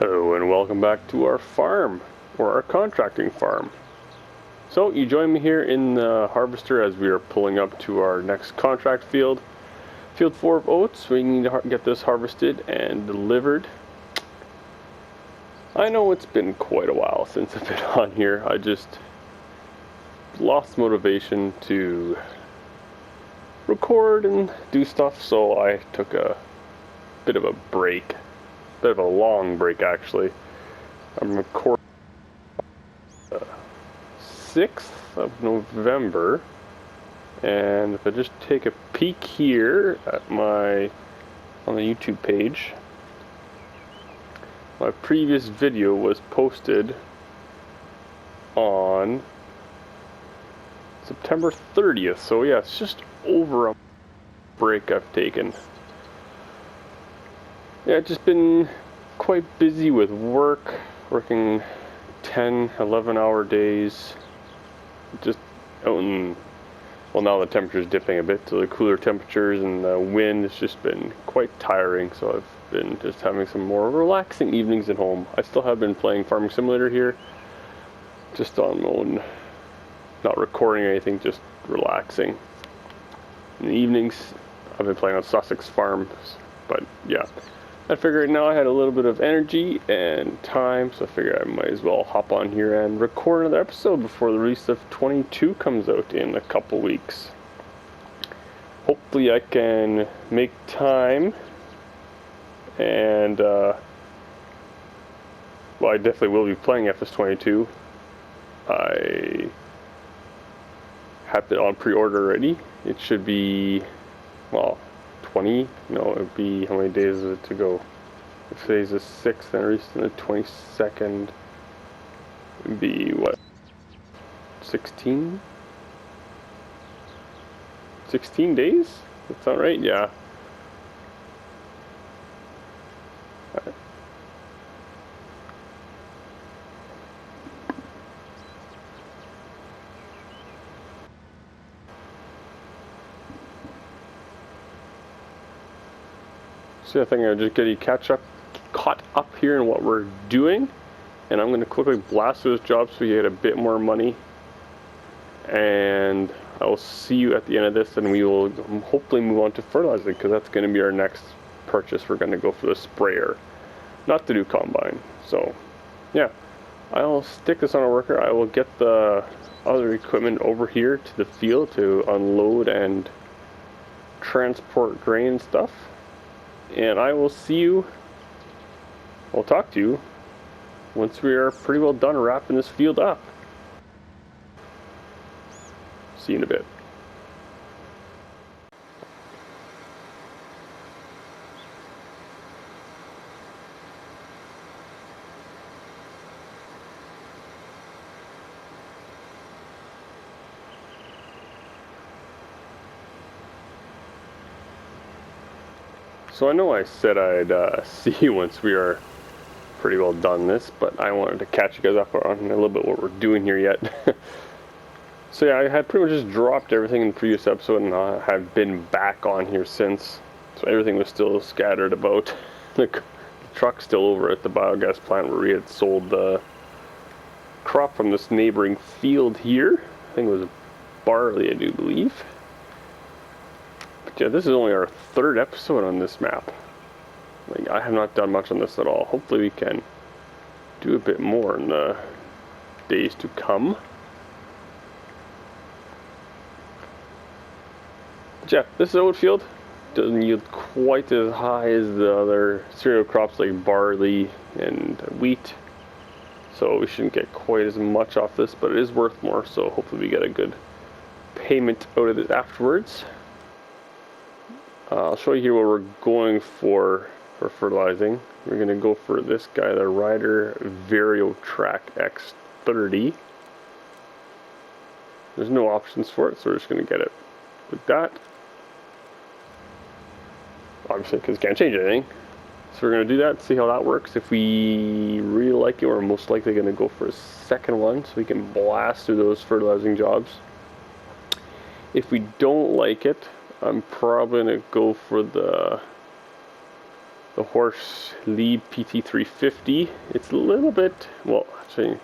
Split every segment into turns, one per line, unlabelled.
Hello and welcome back to our farm, or our contracting farm. So you join me here in the harvester as we are pulling up to our next contract field. Field 4 of oats. We need to get this harvested and delivered. I know it's been quite a while since I've been on here. I just lost motivation to record and do stuff, so I took a bit of a break. Bit of a long break, actually. I'm recording 6th of November, and if I just take a peek here at on the YouTube page, my previous video was posted on September 30th, so yeah, it's just over a break I've taken. Yeah, I've just been quite busy with working 10, 11-hour days, just out in, well, now the temperature's dipping a bit to the cooler temperatures, and the wind has just been quite tiring, so I've been just having some more relaxing evenings at home. I still have been playing Farming Simulator here, just on my own, not recording anything, just relaxing. In the evenings, I've been playing on Sussex Farms, but yeah. I figured now I had a little bit of energy and time, so I figured I might as well hop on here and record another episode before the release of 22 comes out in a couple weeks. Hopefully I can make time, and well, I definitely will be playing FS22. I have it on pre-order already. It should be, well, 20? No, it would be, how many days is it to go? If today's the 6th and released on the 22nd, it would be, what, 16? 16 days? That sound right? Yeah. Alright. So I think I'll just get you caught up here in what we're doing, and I'm going to quickly blast those jobs so you get a bit more money, and I will see you at the end of this, and we will hopefully move on to fertilizing, because that's going to be our next purchase. We're going to go for the sprayer, not the new combine. So yeah, I'll stick this on a worker. I will get the other equipment over here to the field to unload and transport grain and stuff. And I will see you, I'll talk to you, once we are pretty well done wrapping this field up. See you in a bit. So I know I said I'd see you once we are pretty well done this, but I wanted to catch you guys up on a little bit what we're doing here yet. So yeah, I had pretty much just dropped everything in the previous episode, and I have been back on here since. So everything was still scattered about. The truck's still over at the biogas plant where we had sold the crop from this neighboring field here. I think it was barley, I do believe. Yeah, this is only our 3rd episode on this map. Like, I have not done much on this at all. Hopefully we can do a bit more in the days to come. But yeah, this oat field doesn't yield quite as high as the other cereal crops like barley and wheat, so we shouldn't get quite as much off this, but it is worth more, so hopefully we get a good payment out of this afterwards. I'll show you here what we're going for fertilizing. We're going to go for this guy, the Ryder VarioTrack X30. There's no options for it, so we're just going to get it with that. Obviously, because can't change anything. So we're going to do that, see how that works. If we really like it, we're most likely going to go for a second one, so we can blast through those fertilizing jobs. If we don't like it, I'm probably going to go for the the Horse Lead PT350. It's a little bit, well, actually,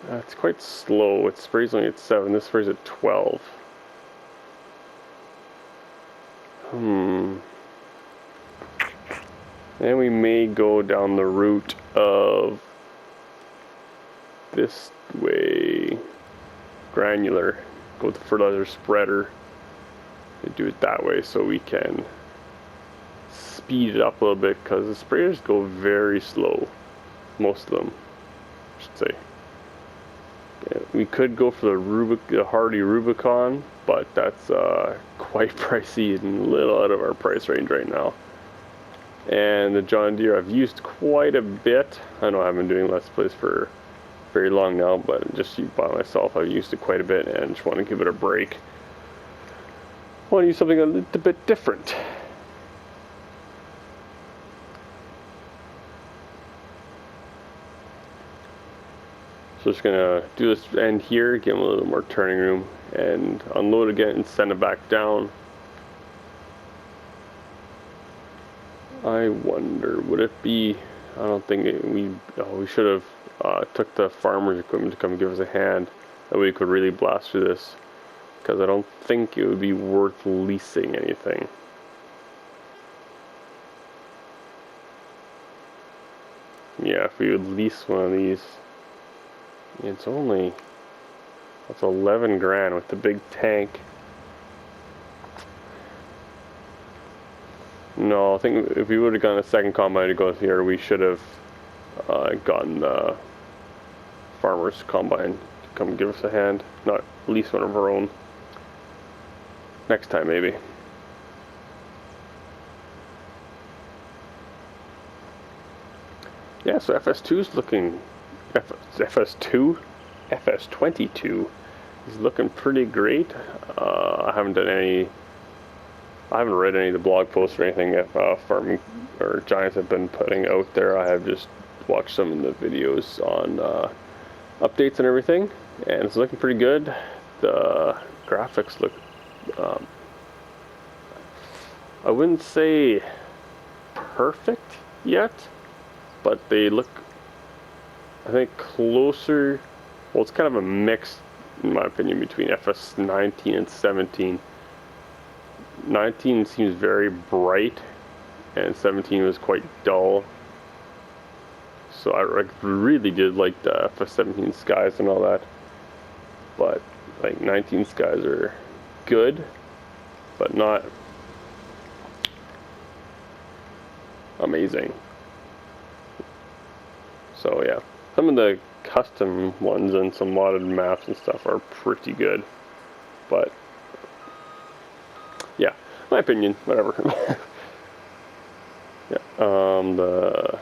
it's quite slow. It sprays only at 7. This sprays at 12. Then we may go down the route of this way, granular. Go with the fertilizer spreader and do it that way so we can speed it up a little bit, because the sprayers go very slow, most of them, I should say. Yeah, we could go for the Hardy Rubicon, but that's quite pricey and a little out of our price range right now. And the John Deere I've used quite a bit. I know I haven't been doing Let's Plays for very long now, but just by myself I've used it quite a bit and just want to give it a break. I want to use something a little bit different. So just gonna do this end here, give them a little more turning room, and unload again and send it back down. I wonder, would it be? I don't think we should have took the farmer's equipment to come give us a hand. That way we could really blast through this, because I don't think it would be worth leasing anything. Yeah, if we would lease one of these. It's only, that's 11 grand with the big tank. No, I think if we would have gotten a second combine to go here, we should have gotten the farmer's combine to come give us a hand, not lease one of our own. Next time, maybe. Yeah, so FS2's looking, FS22 is looking pretty great. I haven't read any of the blog posts or anything that Farming or Giants have been putting out there. I have just watched some of the videos on updates and everything, and it's looking pretty good. The graphics look, I wouldn't say perfect yet, but they look, I think, closer. Well, it's kind of a mix, in my opinion, between FS19 and 17. 19 seems very bright, and 17 was quite dull. So I really did like the FS17 skies and all that. But like 19 skies are good, but not amazing. So yeah, some of the custom ones and some modded maps and stuff are pretty good, but yeah, my opinion, whatever. Yeah, the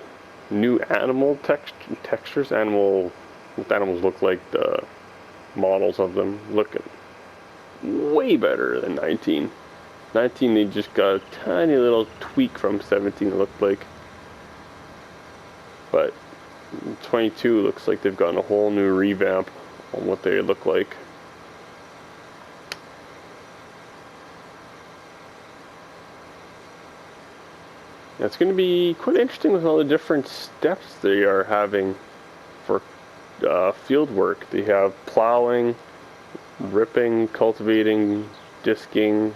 new animal textures, what animals look like, the models of them looking way better than 19. 19, they just got a tiny little tweak from 17, it looked like, but 22 looks like they've gotten a whole new revamp on what they look like. It's going to be quite interesting with all the different steps they are having for field work. They have plowing, ripping, cultivating, disking,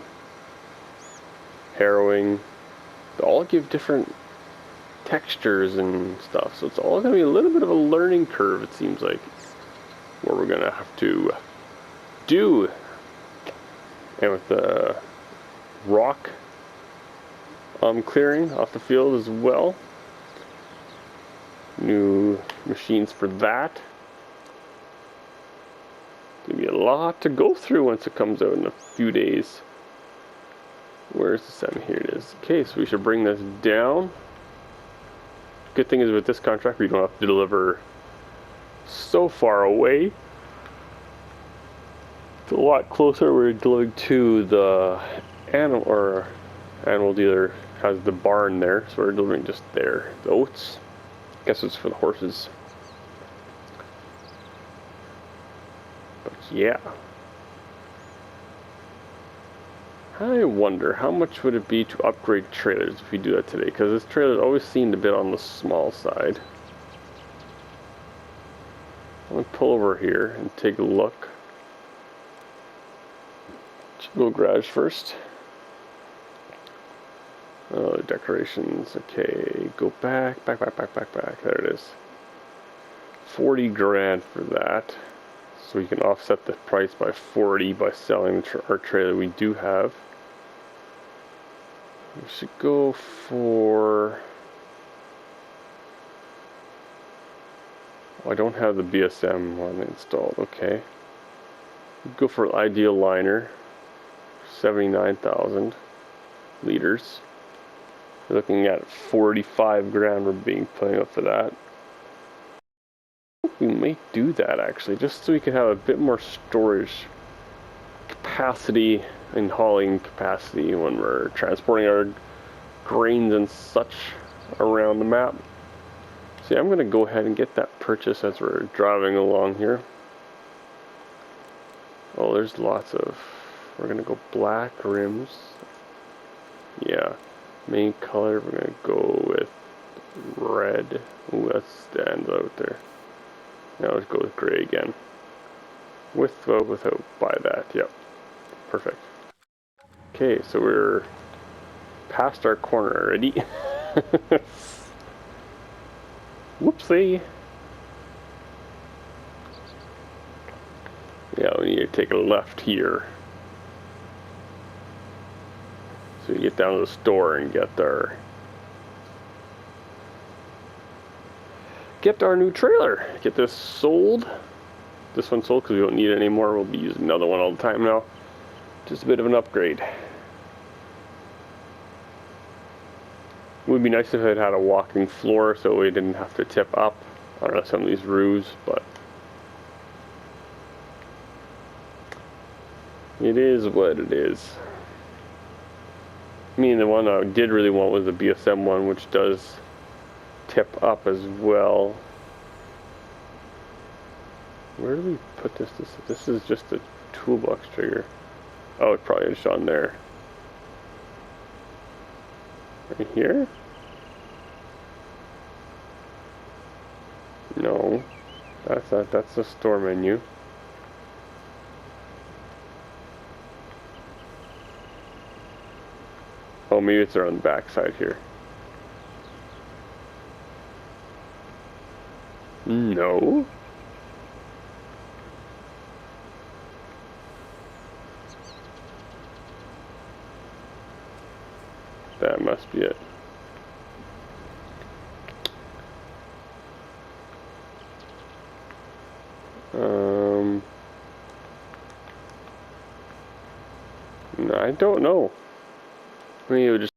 harrowing. They all give different textures and stuff, so it's all going to be a little bit of a learning curve, it seems like, where we're going to have to do. And with the rock clearing off the field as well, new machines for that. Gonna be a lot to go through once it comes out in a few days. Where's the 7? Here it is. Okay, so we should bring this down. Good thing is with this contract, we don't have to deliver so far away. It's a lot closer. We're delivering to the animal dealer has the barn there, so we're delivering just there. The oats, I guess it's for the horses. But yeah, I wonder how much would it be to upgrade trailers if we do that today, because this trailer always seemed a bit on the small side. I'm going to pull over here and take a look. Go garage first. Oh, decorations. Okay, go back. There it is. 40 grand for that. So we can offset the price by 40 by selling our trailer we do have. We should go for... Oh, I don't have the BSM one installed. Okay. Go for ideal liner. 79,000 liters. We're looking at 45 grand we're being putting up for that. We may do that actually, just so we can have a bit more storage capacity and hauling capacity when we're transporting our grains and such around the map. See, I'm going to go ahead and get that purchase as we're driving along here. Oh, there's lots of... We're going to go black rims. Yeah. Main color, we're going to go with red. Ooh, that stands out there. Now let's go with gray again. With or without, buy that. Yep. Perfect. Okay, so we're past our corner already. Whoopsie. Yeah, we need to take a left here. So we get down to the store and get our new trailer. Get this sold. This one sold because we don't need it anymore. We'll be using another one all the time now. Just a bit of an upgrade. It would be nice if it had a walking floor so we didn't have to tip up on some of these roofs, but it is what it is. I mean, the one I did really want was the BSM one, which does tip up as well. Where do we put this? This is just a toolbox trigger. Oh, it's probably just on there. Right here? No, that's not. That's the store menu. Oh, maybe it's around the back side here. No. That must be it. I don't know. Maybe we'll just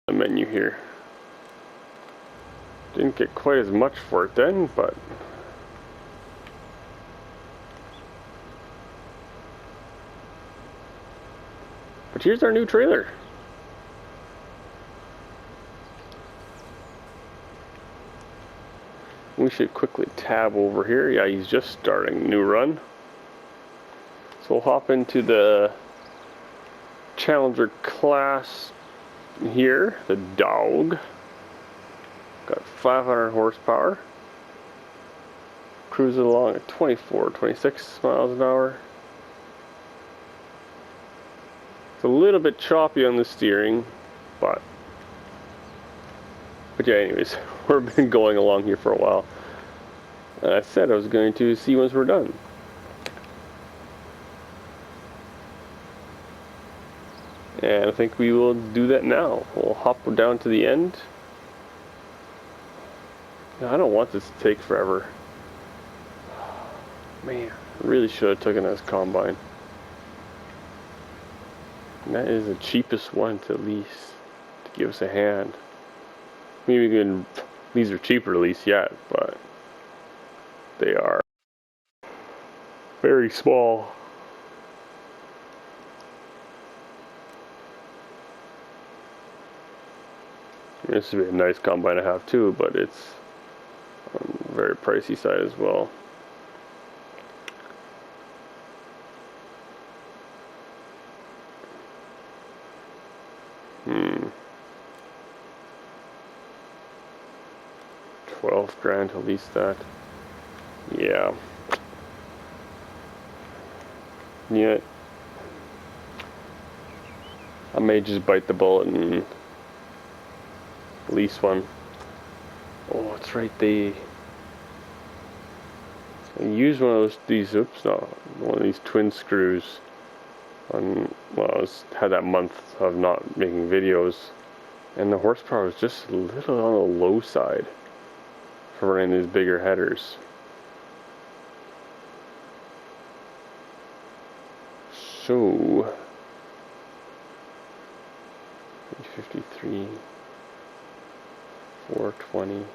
the menu here. Didn't get quite as much for it then, but here's our new trailer. We should quickly tab over here. Yeah, he's just starting a new run. So we'll hop into the Challenger class here, the dog. Got 500 horsepower. Cruising along at 24, 26 miles an hour. It's a little bit choppy on the steering, but yeah, anyways, we've been going along here for a while. I said I was going to see once we're done. And I think we will do that now. We'll hop down to the end. I don't want this to take forever. Man, I really should have taken this combine. And that is the cheapest one to lease, to give us a hand. Maybe we can, these are cheaper to lease yet, but they are very small. This would be a nice combine to have too, but it's on the very pricey side as well. Hmm. 12 grand to lease that. Yeah. Yeah. I may just bite the bullet and lease one. Oh, that's right. They use one of these. Oops, no, one of these twin screws. Well, had that month of not making videos, and the horsepower was just a little on the low side for running these bigger headers. So 53, 420.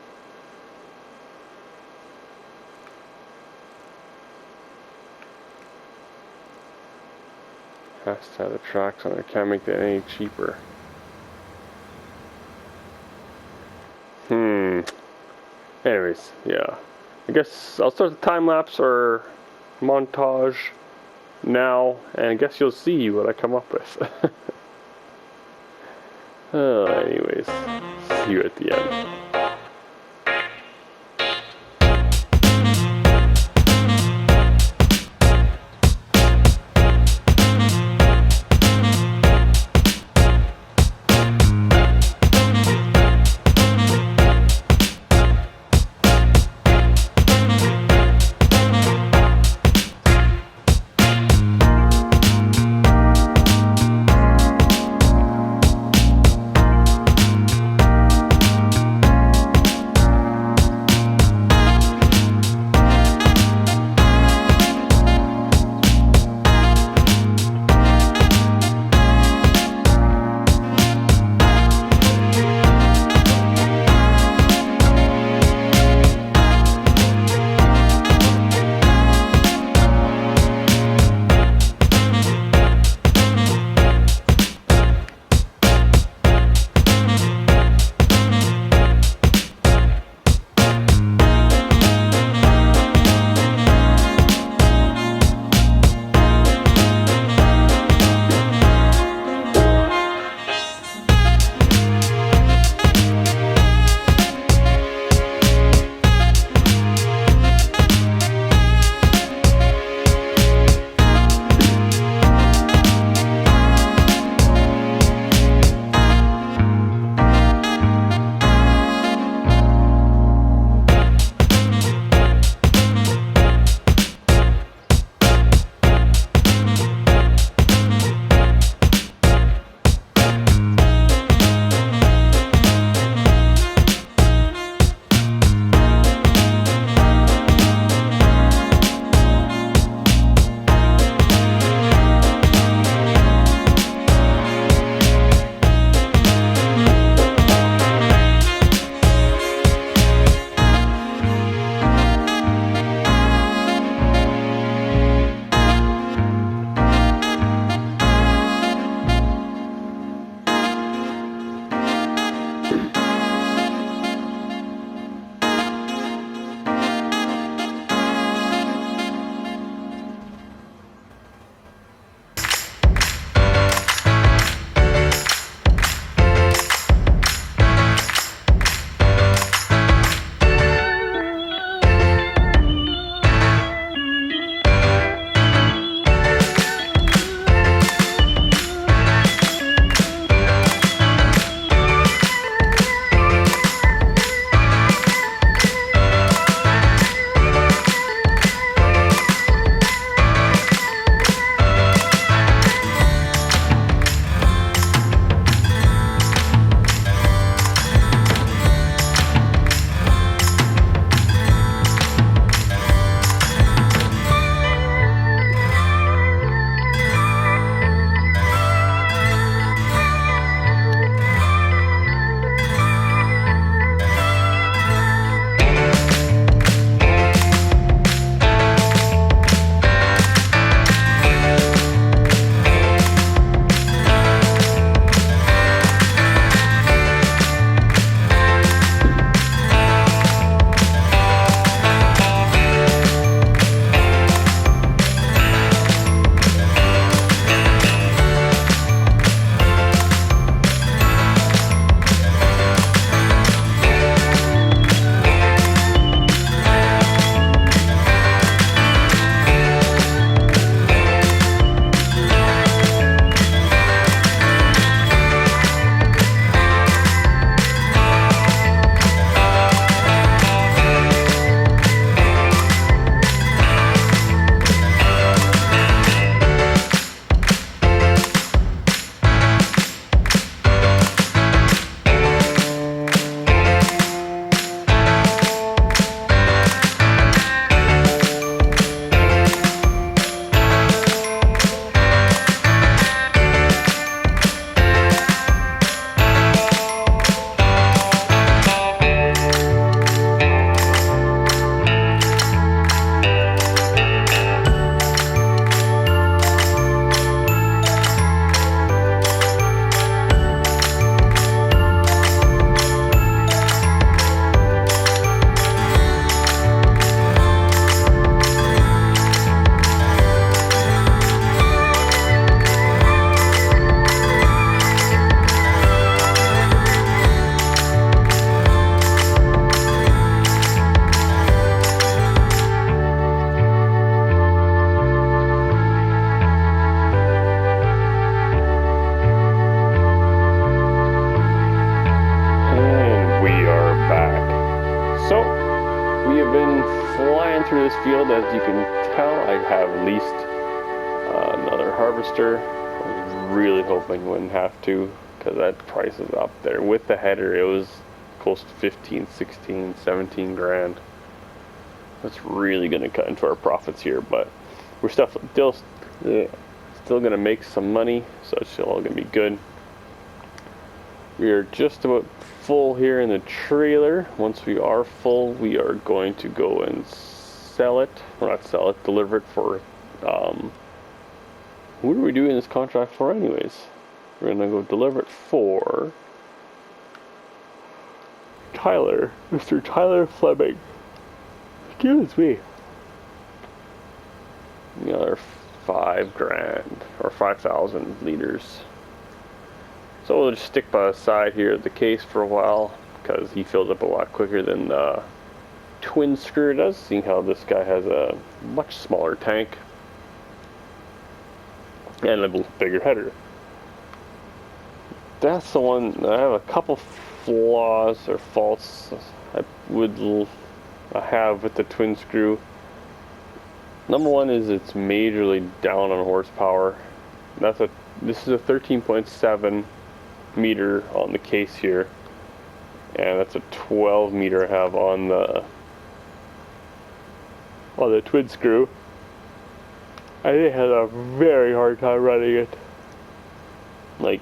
Has to have the tracks on it. Can't make that any cheaper. Anyways, yeah. I guess I'll start the time lapse or montage now, and I guess you'll see what I come up with. Anyways, see you at the end. back. So, we have been flying through this field. As you can tell, I have leased another harvester. I was really hoping I wouldn't have to, because that price is up there. With the header, it was close to 15, 16, 17 grand. That's really going to cut into our profits here, but we're still going to make some money, so it's still all going to be good. We are just about full here in the trailer. Once we are full, we are going to go and sell it. Well, not sell it, deliver it for, who are we doing this contract for anyways? We're going to go deliver it for Tyler, Mr. Tyler Fleming. Excuse me. Another 5 grand, or 5,000 liters. So we'll just stick by the side here of the case for a while, because he fills up a lot quicker than the twin screw does, seeing how this guy has a much smaller tank and a bigger header. That's the one. I have a couple flaws or faults I have with the twin screw. Number one is it's majorly down on horsepower. This is a 13.7 meter on the case here, and that's a 12 meter I have on the twin screw. I had a very hard time running it, like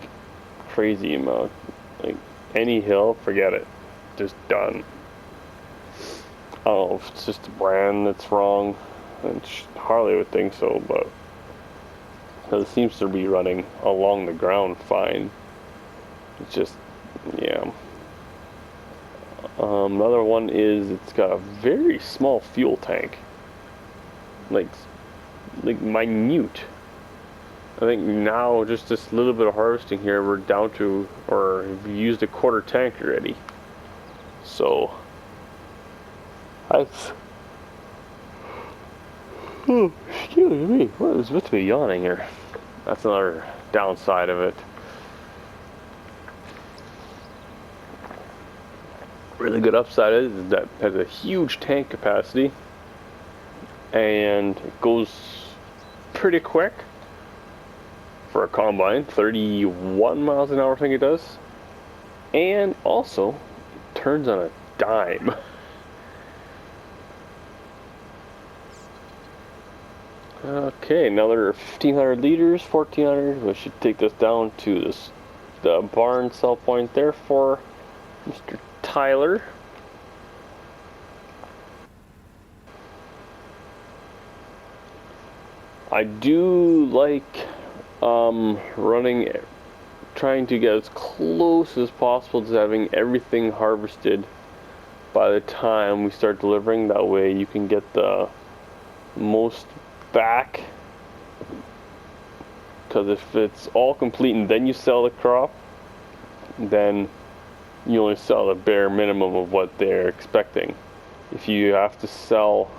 crazy amount. Like any hill, forget it, just done. I don't know if it's just the brand that's wrong, and Harley would think so, but it seems to be running along the ground fine. It's just, yeah. Another one is it's got a very small fuel tank, like minute. I think now just this little bit of harvesting here, we're down to, or we've used a quarter tank already. So excuse me, I was supposed to be yawning here. That's another downside of it. Really good upside is that it has a huge tank capacity, and it goes pretty quick for a combine, 31 miles an hour I think it does, and also it turns on a dime. Okay, another 1,500 liters, 1,400. We should take this down to the barn sell point there for Mr. Tyler. I do like trying to get as close as possible to having everything harvested by the time we start delivering. That way you can get the most back, because if it's all complete and then you sell the crop, then you only sell the bare minimum of what they're expecting. If you sell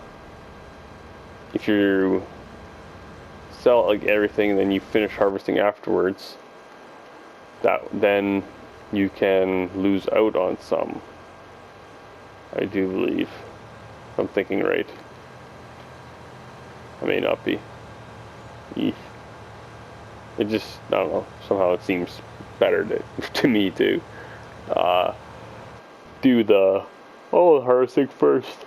like everything and then you finish harvesting afterwards, then you can lose out on some, I do believe, if I'm thinking right. I may not be. It just, I don't know, somehow it seems better to me to do the harvesting first.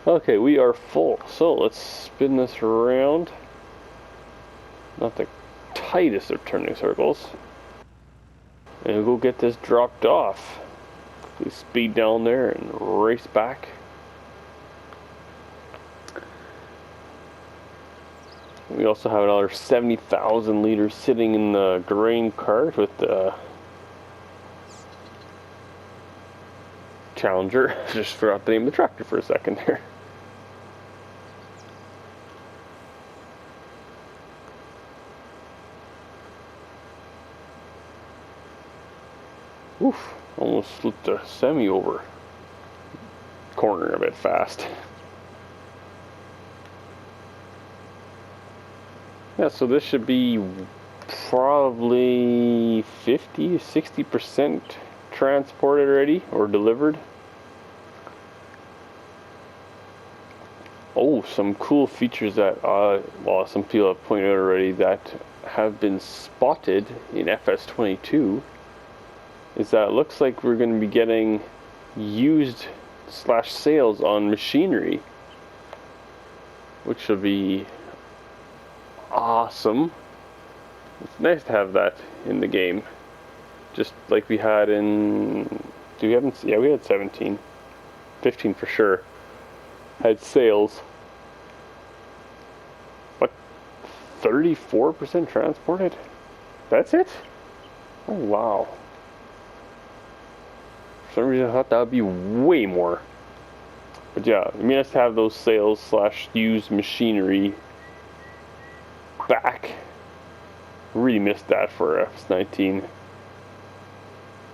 Okay, we are full, so let's spin this around. Not the tightest of turning circles. And we'll go get this dropped off. We speed down there and race back. We also have another 70,000 liters sitting in the grain cart with the Challenger. Just forgot the name of the tractor for a second there. Oof, almost flipped a semi over. Corner a bit fast. Yeah, so this should be probably 50-60% transported already or delivered. Oh, some cool features that, well, some people have pointed out already that have been spotted in FS22 is that it looks like we're going to be getting used / sales on machinery, which will be awesome. It's nice to have that in the game, just like we had in, we had 17, 15 for sure, had sales. What, 34% transported? That's it? Oh wow. For some reason I thought that would be way more. But yeah, I mean, us to have those sales / used machinery back. Really missed that for FS19.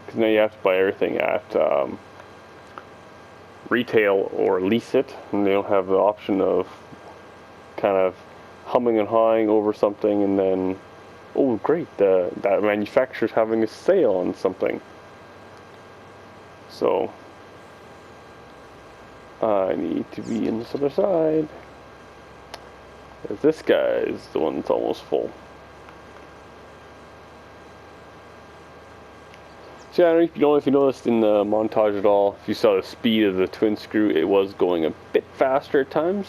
Because now you have to buy everything at retail or lease it, and they don't have the option of kind of humming and hawing over something and then, oh great, that manufacturer's having a sale on something. So I need to be in this other side. This guy is the one that's almost full. So yeah, I don't know if you noticed in the montage at all, if you saw the speed of the twin screw, it was going a bit faster at times.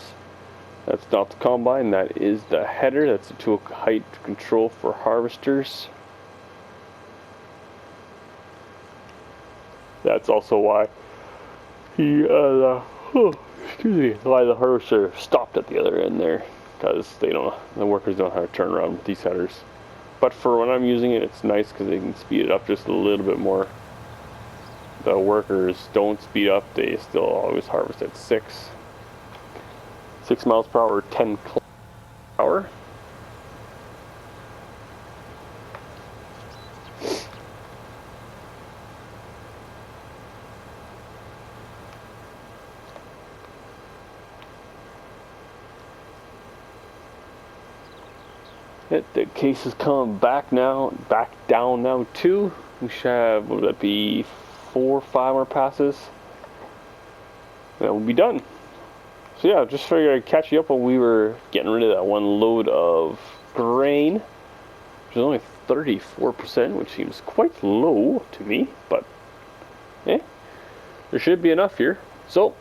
That's not the combine, that is the header. That's the tool height control for harvesters. That's also why why the harvester stopped at the other end there, because the workers don't know how to turn around with these headers. But for when I'm using it, it's nice because they can speed it up just a little bit more. The workers don't speed up, they still always harvest at 6 miles per hour, 10 kilometers per hour. The case is coming back down now too. We should have, what would that be, 4 or 5 more passes, and that will be done. So yeah, just figured I'd catch you up while we were getting rid of that one load of grain, which is only 34%, which seems quite low to me, but there should be enough here. So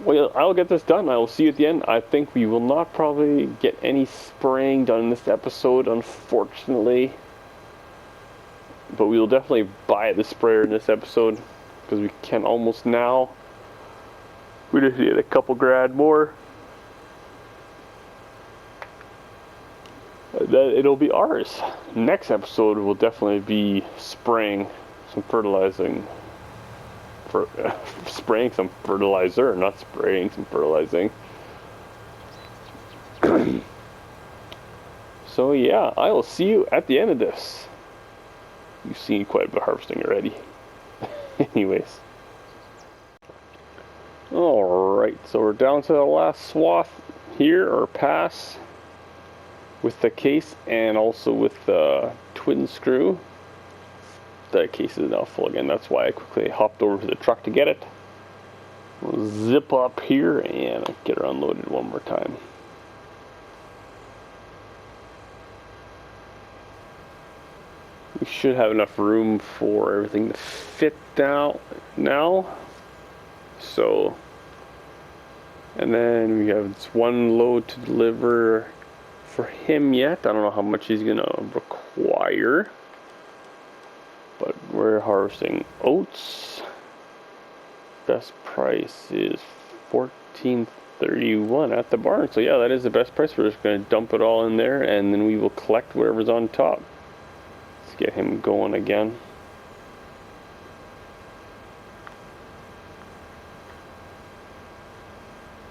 well, I'll get this done. I will see you at the end. I think we will not probably get any spraying done in this episode, unfortunately. But we will definitely buy the sprayer in this episode, because we can almost now. We just need a couple grand more. Then it'll be ours. Next episode will definitely be spraying some fertilizing. Spraying some fertilizer, not spraying some fertilizing. So yeah, I will see you at the end of this. You've seen quite a bit of harvesting already. Anyways. Alright, so we're down to the last swath here, or pass, with the case and also with the twin screw. The case is now full again, that's why I quickly hopped over to the truck to get it. We'll zip up here and get her unloaded one more time. We should have enough room for everything to fit down now. So, and then we have this one load to deliver for him yet. I don't know how much he's gonna require. But we're harvesting oats. Best price is $14.31 at the barn. So yeah, that is the best price. We're just going to dump it all in there, and then we will collect whatever's on top. Let's get him going again.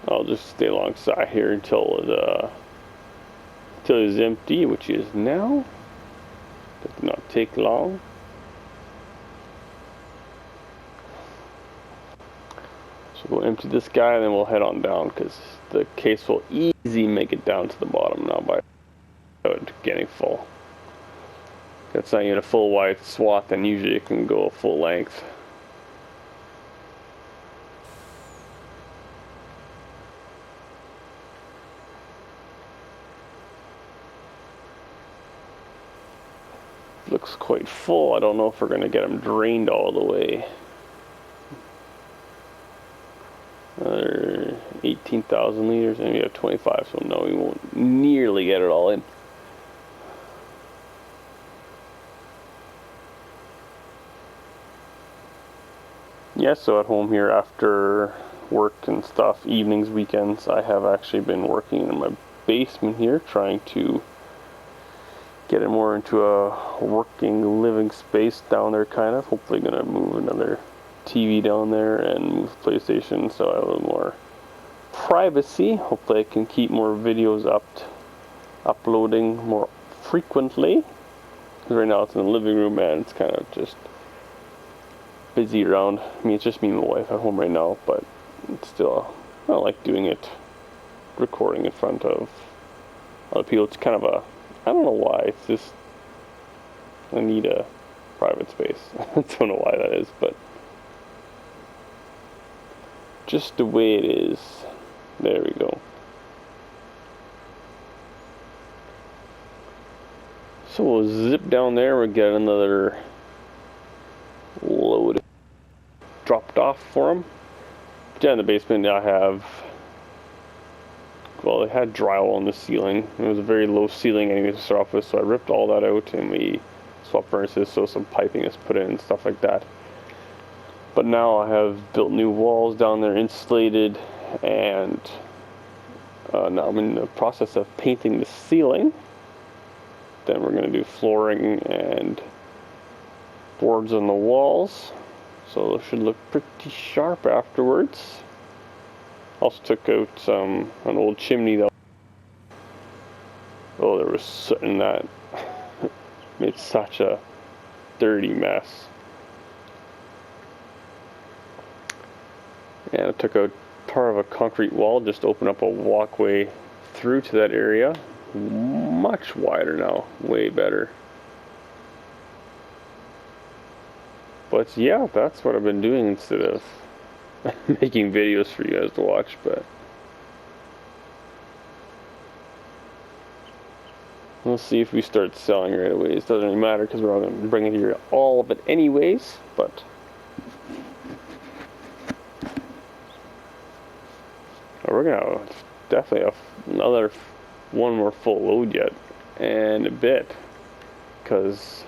I'll just stay alongside here until it's empty, which is now. Does not take long. So we'll empty this guy and then we'll head on down, because the case will easily make it down to the bottom now by getting full. It's not even a full wide swath, and usually it can go a full length. Looks quite full. I don't know if we're going to get them drained all the way. 18,000 liters, and we have 25, so no, we won't nearly get it all in. Yeah, so at home here after work and stuff, evenings, weekends, I have actually been working in my basement here, trying to get it more into a working, living space down there, kind of. Hopefully gonna move another TV down there and move PlayStation so I have a little more privacy. Hopefully I can keep more videos uploading more frequently. Because right now it's in the living room and it's kind of just busy around. I mean, it's just me and my wife at home right now, but it's still, I don't like doing it, recording in front of other people. It's kind of a, I don't know why, it's just, I need a private space. I don't know why that is, but just the way it is. There we go. So we'll zip down there, we'll get another load dropped off for them. But yeah, in the basement I have, well, it had drywall on the ceiling. It was a very low ceiling anyway to start off with, so I ripped all that out and we swapped furnaces, so some piping is put in and stuff like that. But now I have built new walls down there, insulated, and now I'm in the process of painting the ceiling. Then we're going to do flooring and boards on the walls, so it should look pretty sharp afterwards. Also took out an old chimney that, oh, there was soot in that. Made such a dirty mess. And I took out part of a concrete wall, just opened up a walkway through to that area. Much wider now, way better. But yeah, that's what I've been doing instead of making videos for you guys to watch. But we'll see if we start selling right away. It doesn't really matter because we're all going to bring it here, all of it anyways. But we're going to definitely have another one more full load yet, and a bit, because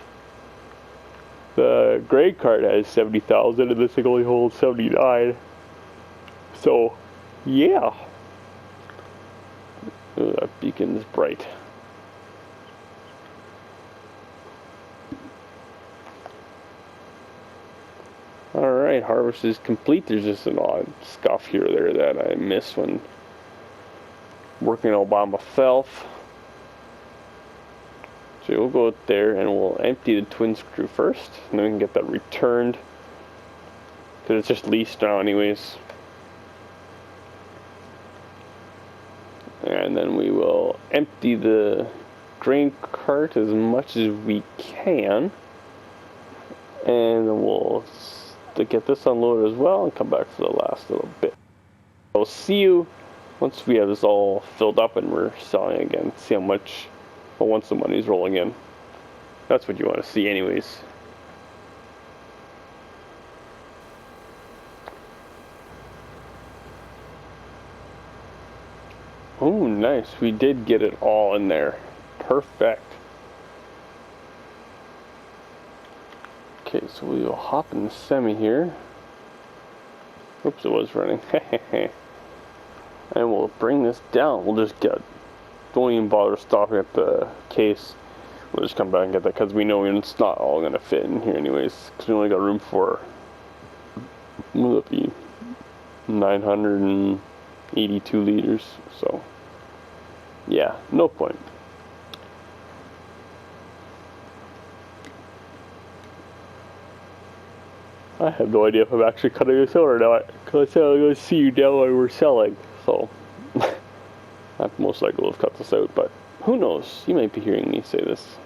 the gray cart has 70,000 and this thing only holds 79. So, yeah. Ooh, that beacon's bright. Alright, harvest is complete. There's just an odd scuff here or there that I missed when working all by myself. So we'll go out there and we'll empty the twin screw first, and then we can get that returned, because it's just leased now anyways. And then we will empty the grain cart as much as we can, and then we'll get this unloaded as well and come back for the last little bit. I'll see you once we have this all filled up and we're selling again. See how much, well, once the money's rolling in. That's what you want to see anyways. Oh, nice. We did get it all in there. Perfect. Okay, so we will hop in the semi here. Oops, it was running. And we'll bring this down. We'll just don't even bother stopping at the case. We'll just come back and get that, because we know it's not all going to fit in here anyways, because we only got room for, will it be 982 liters, so yeah, no point. I have no idea if I'm actually cutting this out or not, because I said I'm going to see you down while we're selling, so I most likely will have cut this out, but who knows, you might be hearing me say this.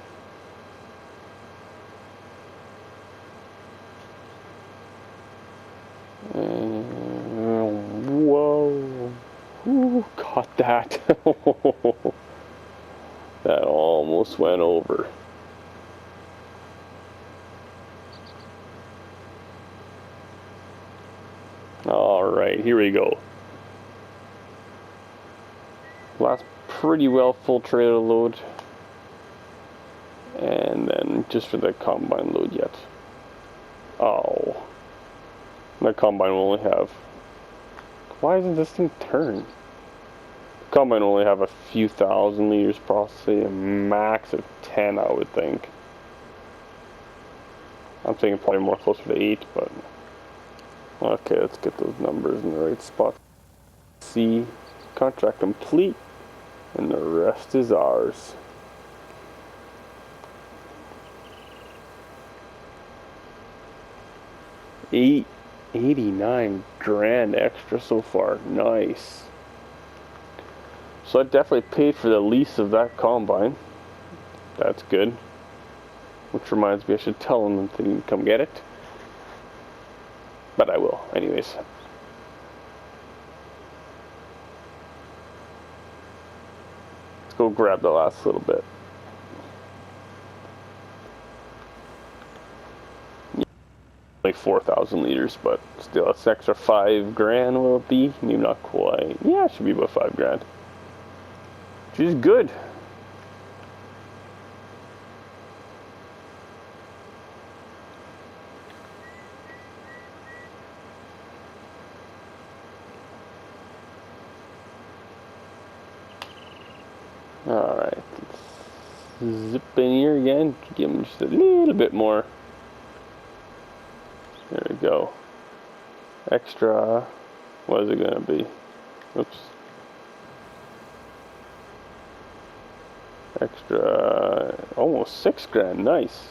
Whoa. Ooh, caught that. That almost went over. Alright, here we go. Last pretty well full trailer load. And then just for the combine load yet. Oh. My combine will only have... Why doesn't this thing turn? The combine will only have a few thousand liters, possibly a max of 10, I would think. I'm thinking probably more closer to 8, but... Okay, let's get those numbers in the right spot. See, contract complete, and the rest is ours. $89,000 extra so far. Nice. So I definitely paid for the lease of that combine. That's good. Which reminds me, I should tell them that they can come get it. But I will, anyways. Let's go grab the last little bit. Like 4,000 liters, but still, it's extra $5,000 will it be? Maybe not quite. Yeah, it should be about $5,000. Which is good. Alright, let's zip in here again, give them just a little bit more. There we go. Extra, what is it going to be? Oops. Extra, almost $6,000, nice.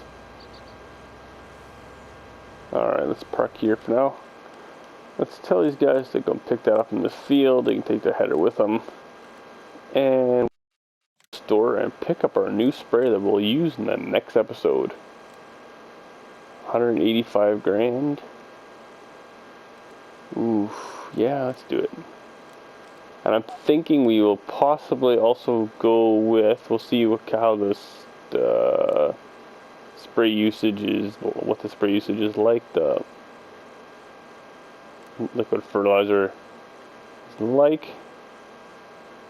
Alright, let's park here for now. Let's tell these guys to go pick that up in the field, they can take their header with them. And store and pick up our new spray that we'll use in the next episode. $185,000. Ooh, yeah, let's do it. And I'm thinking we will possibly also go with, we'll see how this spray usage is, what the spray usage is like, the liquid fertilizer is like.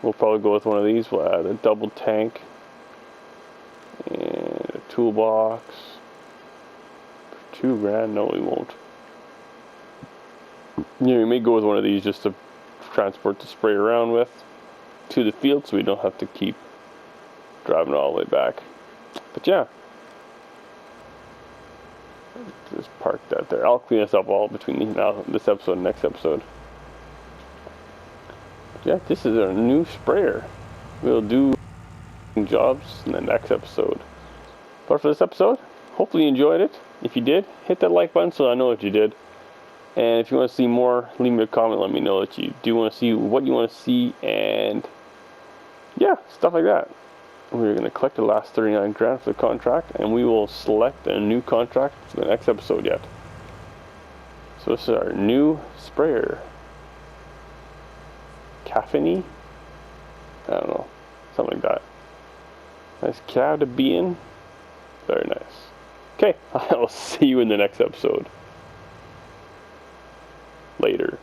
We'll probably go with one of these. We'll add a double tank and a toolbox for $2,000. No, we won't. Yeah, we may go with one of these just to transport the spray around with to the field, so we don't have to keep driving all the way back. But yeah, just park that there. I'll clean this up all between now this episode and next episode. Yeah, this is our new sprayer. We'll do jobs in the next episode. But for this episode, hopefully you enjoyed it. If you did, hit that like button so I know that you did. And if you want to see more, leave me a comment. Let me know that you do want to see what you want to see, and yeah, stuff like that. We're going to collect the last $39,000 for the contract, and we will select a new contract for the next episode yet. So this is our new sprayer. Caffeine? I don't know. Something like that. Nice cow to be in. Very nice. Okay, I'll see you in the next episode. Later.